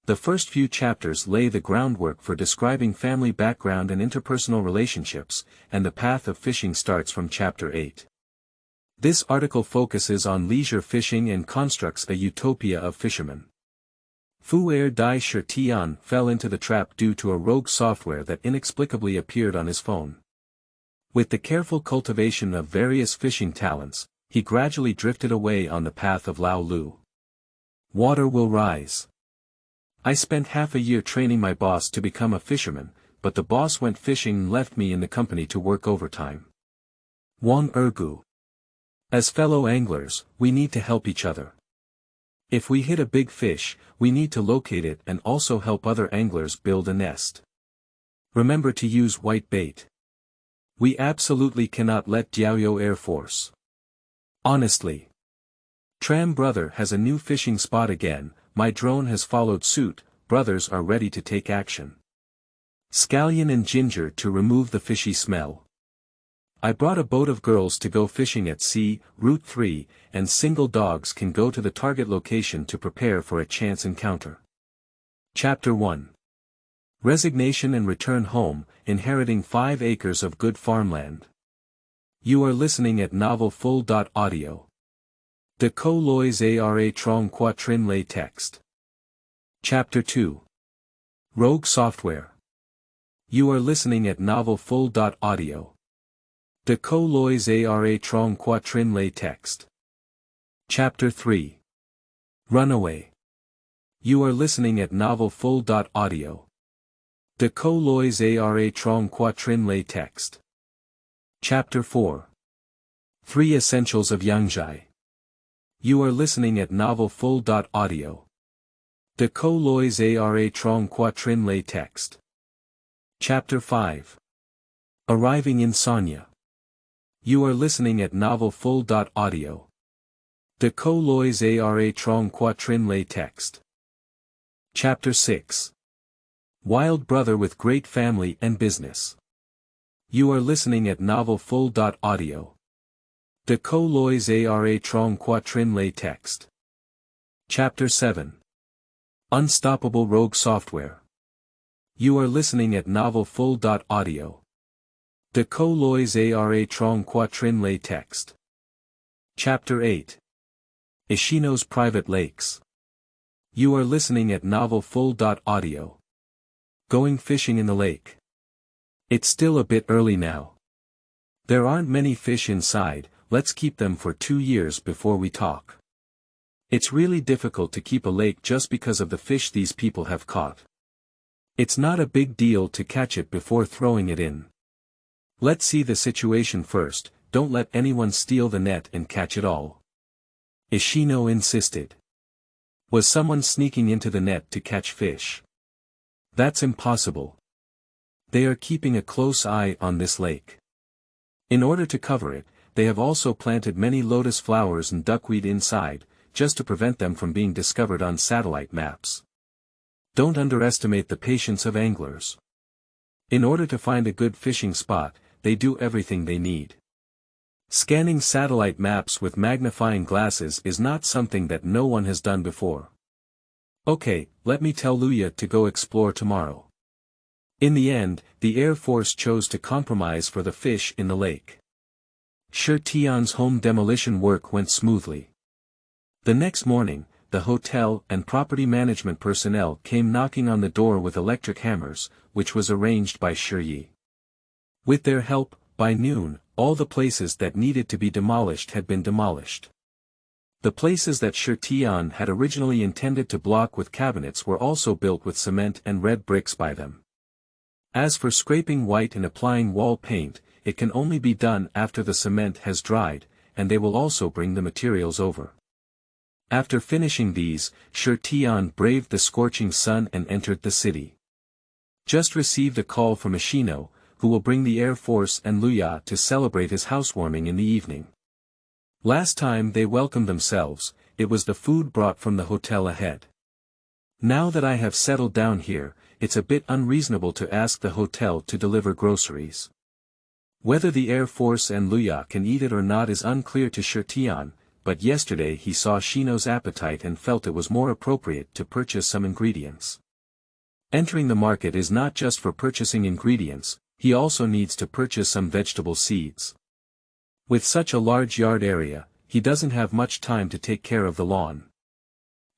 The first few chapters lay the groundwork for describing family background and interpersonal relationships, and the path of fishing starts from chapter 8. This article focuses on leisure fishing and constructs a utopia of fishermen. Er Dai Shi Tian fell into the trap due to a rogue software that inexplicably appeared on his phone. With the careful cultivation of various fishing talents, he gradually drifted away on the path of Lao Liu. Water will rise. I spent half a year training my boss to become a fisherman, but the boss went fishing and left me in the company to work overtime. Wang Ergou. As fellow anglers, we need to help each other. If we hit a big fish, we need to locate it and also help other anglers build a nest. Remember to use white bait. We absolutely cannot let Diaoyou Air Force. Honestly. Tram Brother has a new fishing spot again, my drone has followed suit, brothers are ready to take action. Scallion and ginger to remove the fishy smell. I brought a boat of girls to go fishing at sea, Route 3, and single dogs can go to the target location to prepare for a chance encounter. Chapter 1. Resignation and return home, inheriting 5 acres of good farmland. You are listening at novel full.audio. De co lois ara trong quatrin lay text. Chapter 2. Rogue software. You are listening at novel full.audio. De co lois ara trong quatrin lay text. Chapter 3. Runaway. You are listening at novel full.audio. De co lois ara trong quatrin lay text. Chapter 4. 3 Essentials of Yangzhai. You are listening at novel full.audio. De co lois ara trong quatrin lay text. Chapter 5. Arriving in Sanya. You are listening at novel full.audio. De co lois ara trong quatrin lay text. Chapter 6. Wild brother with great family and business. You are listening at novel full.audio. De co lois ara trong quatrin lay text. Chapter 7. Unstoppable rogue software. You are listening at novel full.audio. De co lois ara trong quatrin lay text. Chapter 8. Ishino's private lakes. You are listening at novel full.audio. Going fishing in the lake. It's still a bit early now. There aren't many fish inside, let's keep them for 2 years before we talk. It's really difficult to keep a lake just because of the fish these people have caught. It's not a big deal to catch it before throwing it in. Let's see the situation first, don't let anyone steal the net and catch it all. Ishino insisted. Was someone sneaking into the net to catch fish? That's impossible. They are keeping a close eye on this lake. In order to cover it, they have also planted many lotus flowers and duckweed inside, just to prevent them from being discovered on satellite maps. Don't underestimate the patience of anglers. In order to find a good fishing spot, they do everything they need. Scanning satellite maps with magnifying glasses is not something that no one has done before. Okay, let me tell Luya to go explore tomorrow. In the end, the Air Force chose to compromise for the fish in the lake. Shi Tian's home demolition work went smoothly. The next morning, the hotel and property management personnel came knocking on the door with electric hammers, which was arranged by Shi Yi. With their help, by noon, all the places that needed to be demolished had been demolished. The places that Shi Tian had originally intended to block with cabinets were also built with cement and red bricks by them. As for scraping white and applying wall paint, it can only be done after the cement has dried, and they will also bring the materials over. After finishing these, Shi Tian braved the scorching sun and entered the city. Just received a call from Ishino, who will bring the Air Force and Luya to celebrate his housewarming in the evening. Last time they welcomed themselves, it was the food brought from the hotel ahead. Now that I have settled down here, it's a bit unreasonable to ask the hotel to deliver groceries. Whether the Air Force and Luya can eat it or not is unclear to Shi Tian, but yesterday he saw Shino's appetite and felt it was more appropriate to purchase some ingredients. Entering the market is not just for purchasing ingredients, he also needs to purchase some vegetable seeds. With such a large yard area, he doesn't have much time to take care of the lawn.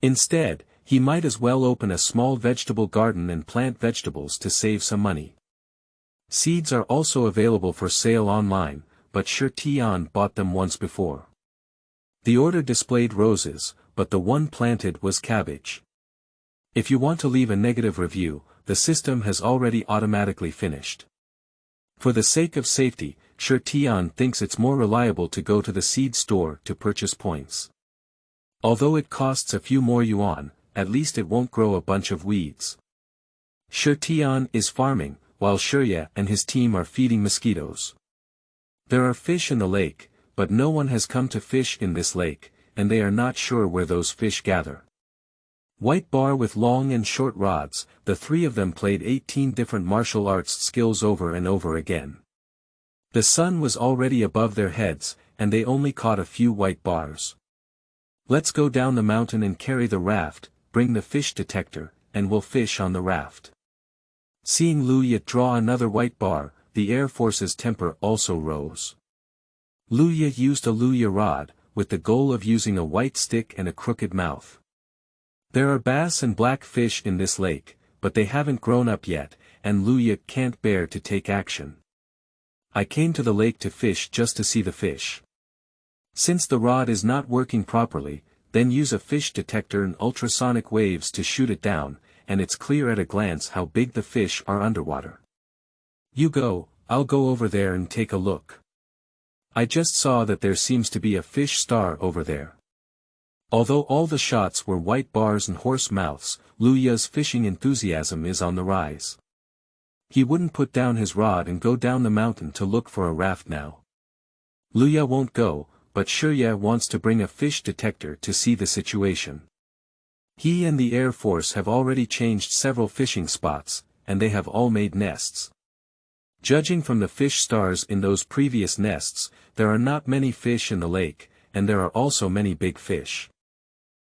Instead, he might as well open a small vegetable garden and plant vegetables to save some money. Seeds are also available for sale online, but Er Dai Shi Tian bought them once before. The order displayed roses, but the one planted was cabbage. If you want to leave a negative review, the system has already automatically finished. For the sake of safety, Er Dai Shi Tian thinks it's more reliable to go to the seed store to purchase points. Although it costs a few more yuan, at least it won't grow a bunch of weeds. Er Dai Shi Tian is farming, while Sanya and his team are feeding mosquitoes. There are fish in the lake, but no one has come to fish in this lake, and they are not sure where those fish gather. White bar with long and short rods, the three of them played 18 different martial arts skills over and over again. The sun was already above their heads, and they only caught a few white bars. Let's go down the mountain and carry the raft, bring the fish detector, and we'll fish on the raft. Seeing Lao Liu draw another white bar, the Air Force's temper also rose. Lao Liu used a Lao Liu rod, with the goal of using a white stick and a crooked mouth. There are bass and black fish in this lake, but they haven't grown up yet, and Lao Liu can't bear to take action. I came to the lake to fish just to see the fish. Since the rod is not working properly, then use a fish detector and ultrasonic waves to shoot it down, and it's clear at a glance how big the fish are underwater. You go, I'll go over there and take a look. I just saw that there seems to be a fish star over there. Although all the shots were white bars and horse mouths, Lao Liu's fishing enthusiasm is on the rise. He wouldn't put down his rod and go down the mountain to look for a raft now. Lao Liu won't go, but Sanya wants to bring a fish detector to see the situation. He and the Air Force have already changed several fishing spots, and they have all made nests. Judging from the fish stars in those previous nests, there are not many fish in the lake, and there are also many big fish.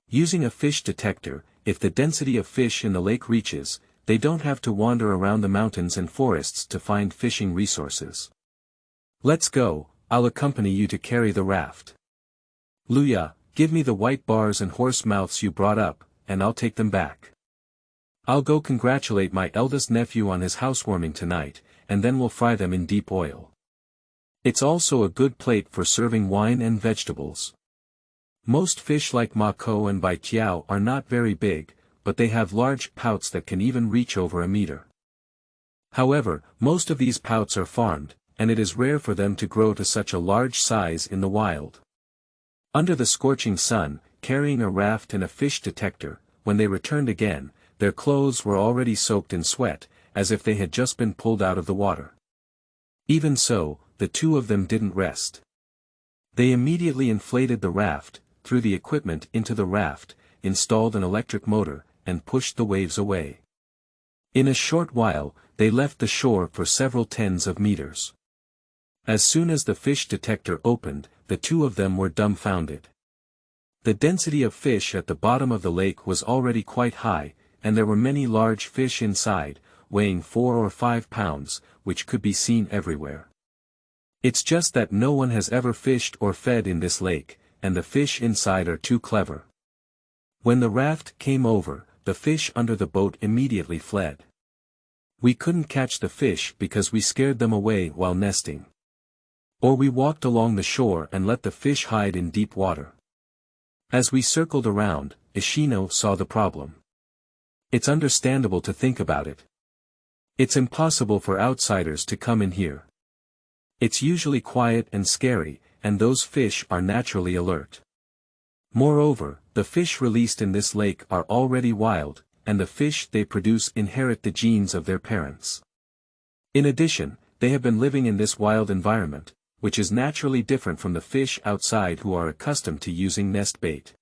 Using a fish detector, if the density of fish in the lake reaches, they don't have to wander around the mountains and forests to find fishing resources. Let's go, I'll accompany you to carry the raft. Lao Liu, give me the white bars and horse mouths you brought up, and I'll take them back. I'll go congratulate my eldest nephew on his housewarming tonight, and then we'll fry them in deep oil. It's also a good plate for serving wine and vegetables. Most fish like mako and baitiao are not very big, but they have large pouts that can even reach over a meter. However, most of these pouts are farmed, and it is rare for them to grow to such a large size in the wild. Under the scorching sun, carrying a raft and a fish detector, when they returned again, their clothes were already soaked in sweat, as if they had just been pulled out of the water. Even so, the two of them didn't rest. They immediately inflated the raft, threw the equipment into the raft, installed an electric motor, and pushed the waves away. In a short while, they left the shore for several tens of meters. As soon as the fish detector opened, the two of them were dumbfounded. The density of fish at the bottom of the lake was already quite high, and there were many large fish inside, weighing 4 or 5 pounds, which could be seen everywhere. It's just that no one has ever fished or fed in this lake, and the fish inside are too clever. When the raft came over, the fish under the boat immediately fled. We couldn't catch the fish because we scared them away while nesting. Or we walked along the shore and let the fish hide in deep water. As we circled around, Ishino saw the problem. It's understandable to think about it. It's impossible for outsiders to come in here. It's usually quiet and scary, and those fish are naturally alert. Moreover, the fish released in this lake are already wild, and the fish they produce inherit the genes of their parents. In addition, they have been living in this wild environment, which is naturally different from the fish outside who are accustomed to using nest bait.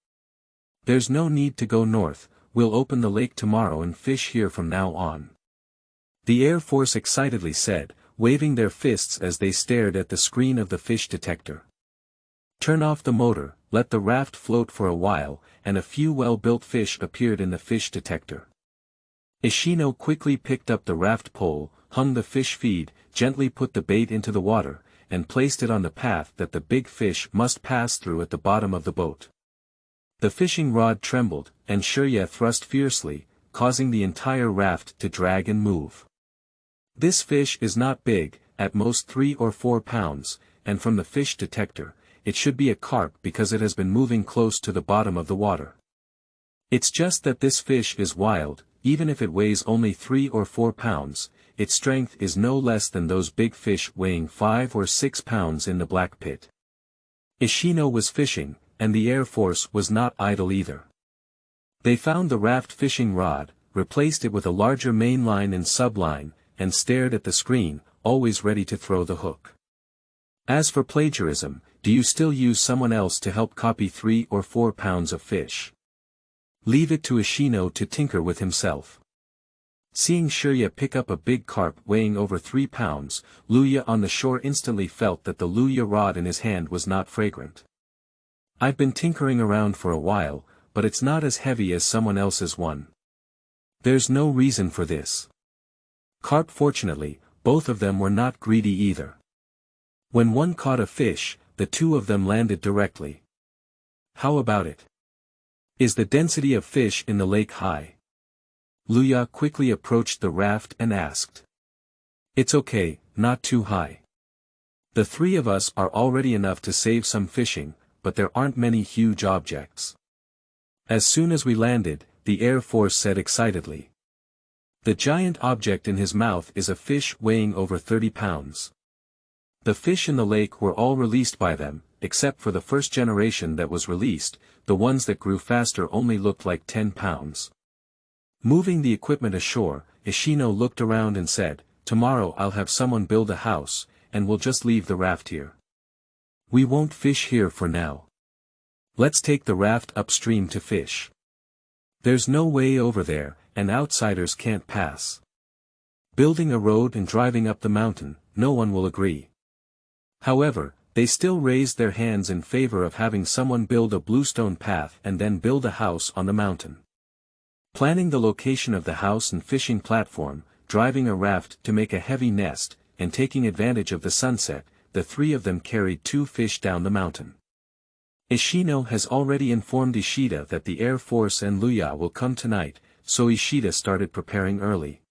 There's no need to go north, we'll open the lake tomorrow and fish here from now on. The Air Force excitedly said, waving their fists as they stared at the screen of the fish detector. Turn off the motor, let the raft float for a while, and a few well-built fish appeared in the fish detector. Ishino quickly picked up the raft pole, hung the fish feed, gently put the bait into the water, and placed it on the path that the big fish must pass through at the bottom of the boat. The fishing rod trembled, and Sanya thrust fiercely, causing the entire raft to drag and move. This fish is not big, at most 3 or 4 pounds, and from the fish detector, it should be a carp because it has been moving close to the bottom of the water. It's just that this fish is wild. Even if it weighs only 3 or 4 pounds, its strength is no less than those big fish weighing 5 or 6 pounds in the black pit. Ishino was fishing, and the Air Force was not idle either. They found the raft fishing rod, replaced it with a larger main line and subline, and stared at the screen, always ready to throw the hook. As for plagiarism, do you still use someone else to help copy 3 or 4 pounds of fish? Leave it to Ishino to tinker with himself. Seeing Sanya pick up a big carp weighing over 3 pounds, Liu on the shore instantly felt that the Liu rod in his hand was not fragrant. I've been tinkering around for a while, but it's not as heavy as someone else's one. There's no reason for this. Carp fortunately, both of them were not greedy either. When one caught a fish, the two of them landed directly. How about it? Is the density of fish in the lake high? Liu quickly approached the raft and asked. It's okay, not too high. The three of us are already enough to save some fishing, but there aren't many huge objects. As soon as we landed, the Air Force said excitedly. The giant object in his mouth is a fish weighing over 30 pounds. The fish in the lake were all released by them, except for the first generation that was released. The ones that grew faster only looked like 10 pounds. Moving the equipment ashore, Ishino looked around and said, tomorrow I'll have someone build a house, and we'll just leave the raft here. We won't fish here for now. Let's take the raft upstream to fish. There's no way over there, and outsiders can't pass. Building a road and driving up the mountain, no one will agree. However, they still raised their hands in favor of having someone build a bluestone path and then build a house on the mountain. Planning the location of the house and fishing platform, driving a raft to make a heavy nest, and taking advantage of the sunset, the three of them carried 2 fish down the mountain. Ishino has already informed Ishida that the Air Force and Liu will come tonight, so Ishida started preparing early.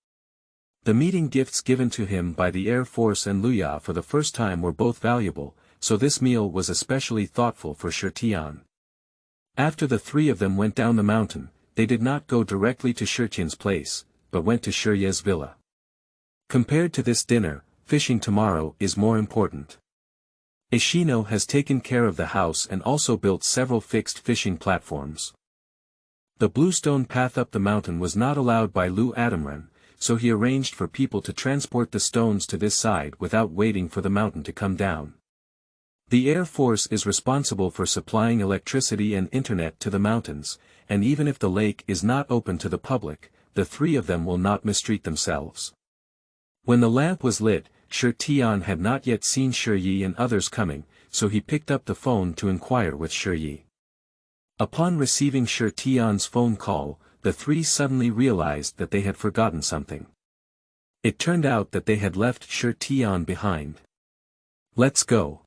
The meeting gifts given to him by the Air Force and Liu for the first time were both valuable, so this meal was especially thoughtful for Er Dai Shi Tian. After the three of them went down the mountain, they did not go directly to Er Dai Shi Tian's place, but went to Shanya's villa. Compared to this dinner, fishing tomorrow is more important. Ishino has taken care of the house and also built several fixed fishing platforms. The bluestone path up the mountain was not allowed by Liu Adamran, so he arranged for people to transport the stones to this side without waiting for the mountain to come down. The Air Force is responsible for supplying electricity and internet to the mountains, and even if the lake is not open to the public, the three of them will not mistreat themselves. When the lamp was lit, Er Dai Shi Tian had not yet seen Sanya and others coming, so he picked up the phone to inquire with Sanya. Upon receiving Er Dai Shi Tian's phone call, the three suddenly realized that they had forgotten something. It turned out that they had left Er Dai Shi Tian behind. Let's go.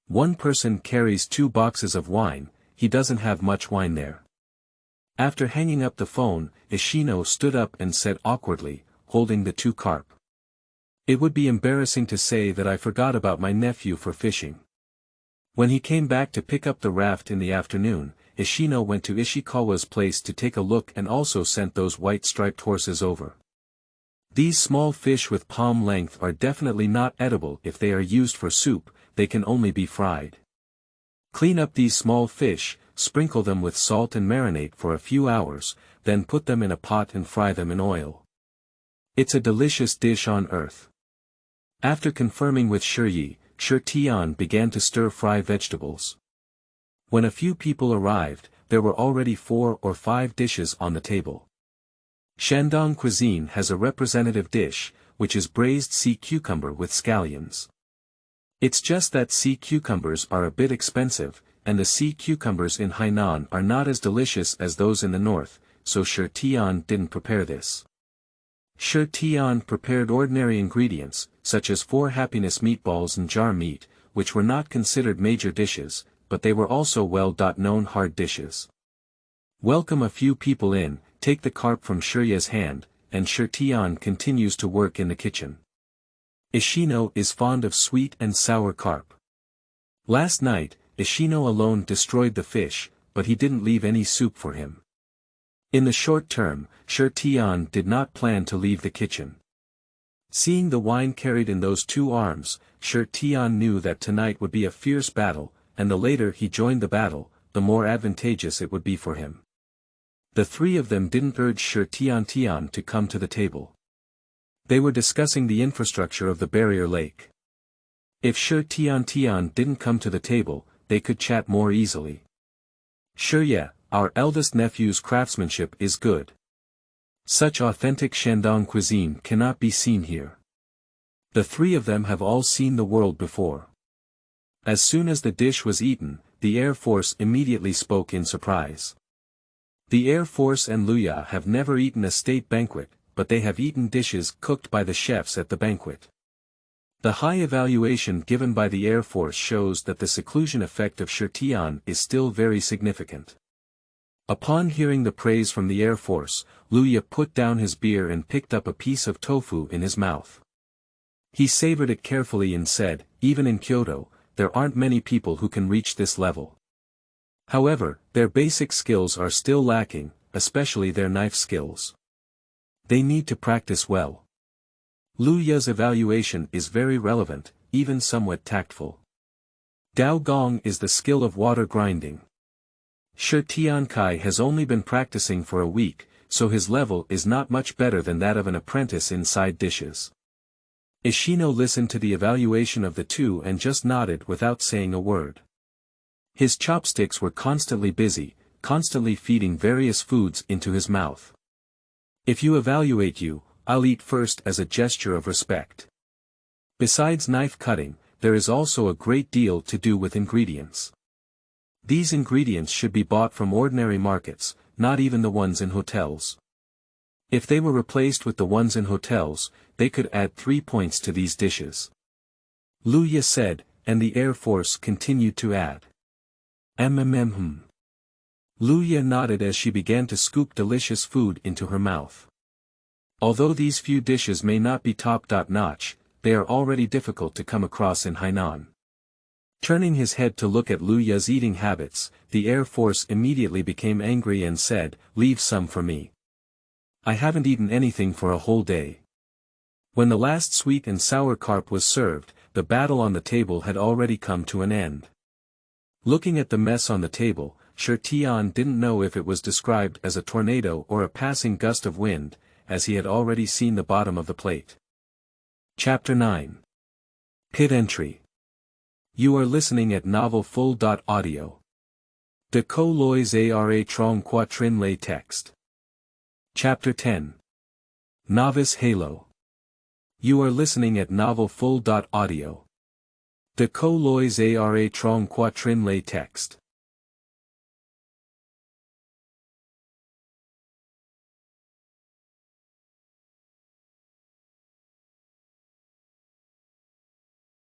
One person carries 2 boxes of wine, he doesn't have much wine there. After hanging up the phone, Ishino stood up and said awkwardly, holding the 2 carp. It would be embarrassing to say that I forgot about my nephew for fishing. When he came back to pick up the raft in the afternoon, Ishino went to Ishikawa's place to take a look and also sent those white striped horses over. These small fish with palm length are definitely not edible if they are used for soup, they can only be fried. Clean up these small fish, sprinkle them with salt and marinate for a few hours, then put them in a pot and fry them in oil. It's a delicious dish on earth. After confirming with Sanya, Er Dai Shi Tian began to stir-fry vegetables. When a few people arrived, there were already 4 or 5 dishes on the table. Shandong cuisine has a representative dish, which is braised sea cucumber with scallions. It's just that sea cucumbers are a bit expensive, and the sea cucumbers in Hainan are not as delicious as those in the north, so Er Tian didn't prepare this. Er Tian prepared ordinary ingredients, such as 4 happiness meatballs and jar meat, which were not considered major dishes, but they were also well-known hard dishes. Welcome a few people in, take the carp from Shirya's hand, and Er Tian continues to work in the kitchen. Ishino is fond of sweet and sour carp. Last night, Ishino alone destroyed the fish, but he didn't leave any soup for him. In the short term, Er Tian did not plan to leave the kitchen. Seeing the wine carried in those 2 arms, Er Tian knew that tonight would be a fierce battle, and the later he joined the battle, the more advantageous it would be for him. The 3 of them didn't urge Er Tian to come to the table. They were discussing the infrastructure of the barrier lake. If Er Tian didn't come to the table, they could chat more easily. Shirya, our eldest nephew's craftsmanship is good. Such authentic Shandong cuisine cannot be seen here. The 3 of them have all seen the world before. As soon as the dish was eaten, the Air Force immediately spoke in surprise. The Air Force and Luya have never eaten a state banquet, but they have eaten dishes cooked by the chefs at the banquet. The high evaluation given by the Air Force shows that the seclusion effect of Er Tian is still very significant. Upon hearing the praise from the Air Force, Luya put down his beer and picked up a piece of tofu in his mouth. He savored it carefully and said, even in Kyoto, there aren't many people who can reach this level. However, their basic skills are still lacking, especially their knife skills. They need to practice well. Luya's evaluation is very relevant, even somewhat tactful. Dao Gong is the skill of water grinding. Er Tian has only been practicing for a week, so his level is not much better than that of an apprentice in side dishes. Ishino listened to the evaluation of the 2 and just nodded without saying a word. His chopsticks were constantly busy, constantly feeding various foods into his mouth. If you evaluate you, I'll eat first as a gesture of respect. Besides knife cutting, there is also a great deal to do with ingredients. These ingredients should be bought from ordinary markets, not even the ones in hotels. If they were replaced with the ones in hotels, they could add 3 points to these dishes. Luya said, and the Air Force continued to add. Luya nodded as she began to scoop delicious food into her mouth. Although these few dishes may not be top-notch, they are already difficult to come across in Hainan. Turning his head to look at Luya's eating habits, the Air Force immediately became angry and said, leave some for me. I haven't eaten anything for a whole day. When the last sweet and sour carp was served, the battle on the table had already come to an end. Looking at the mess on the table, Er Tian didn't know if it was described as a tornado or a passing gust of wind, as he had already seen the bottom of the plate. Chapter 9. Pit Entry. You are listening at Novel Full.audio. De Co Lois Ara Trong Quatrin Lay Text. Chapter 10. Novice Halo. You are listening at Novel Full.audio. De Co Lois Ara Trong Quatrin Lay Text.